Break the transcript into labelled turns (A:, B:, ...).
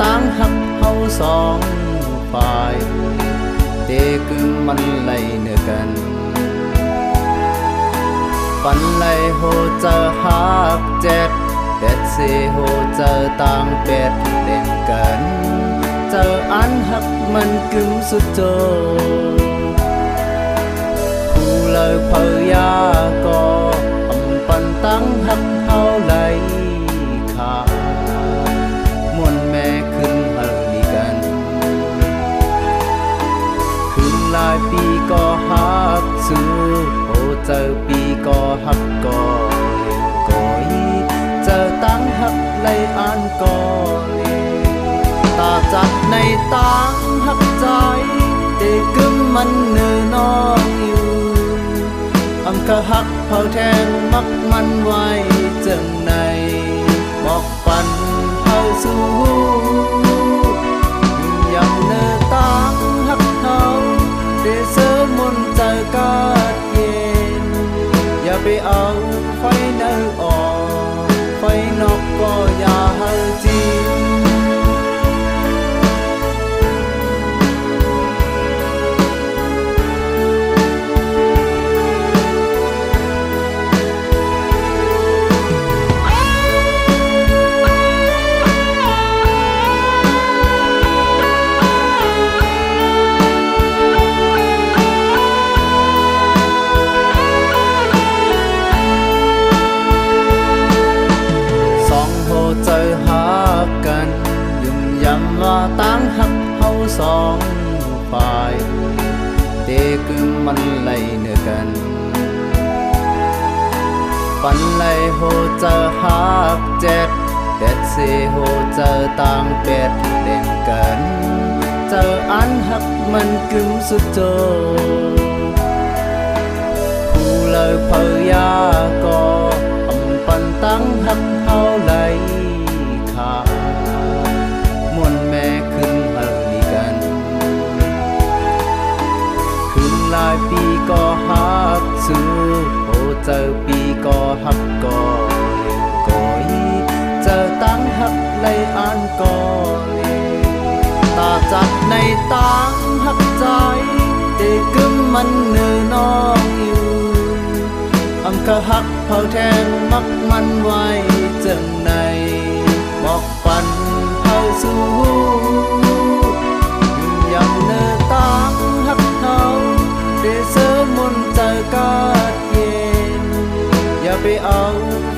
A: ตั้งหักเฮาสองฝ่ายเตคือมันไหลเนื้อกันปันไหลโหเจอหักเจ็ดเป็ดเสโหเจอต่างเป็ดเล่นกันเจออันหักมันกึมสุดโจผู้เลยเพยาก็อำปันตั้งหักเฮาไหลขาม่วนแม่ขึ้นเฮาลีกันขึ้นหลายปีก็หักสู้โอเจอปีก็หักก็เลี้ยงก้อยเจอตั้งหักไหลอันก็เลี้ยงตาจับในตั้งหักใจเด็กกึมมันเนื้อนองอยู่อำกะหักเผาแทงมักมันไว้จังในบอกปันเฮาสู้ยังเนื้อตั้งหักเฮาได้เสริมมนต์ใจกาดเย็นอย่าไปเอาไฟเนื้อออกไฟนอกก็อย่าให้จีเจอหากันยุ่มยำว่าตั้งหักเฮาสองฝ่ายเตคือมันไหลเนื้อกันปันไหลโหเจอหักเจ็ดเป็ดเสโหเจอต่างเป็ดเล่นกันเจออันหักมันกึมสุดโจผู้เลยเพยาก็อำปันตั้งหักเฮาไหลม่วนแม่ขึ้นเฮาลีกันขึ้นหลายปีก็หักสู้โอเจอปีก็หักก็เลี้ยงก้อยเจอตั้งหักไหลอันก็เลี้ยงตาจับในตั้งหักใจเด็กกึมมันเนื้อนองอยู่อำกะหักเผาแทงมักมันไว้จังในบอกปันเฮาสู้ยังเนื้อตั้งหักเฮาได้เสริมมนต์ใจกาดเย็นอย่าไปเอาไฟ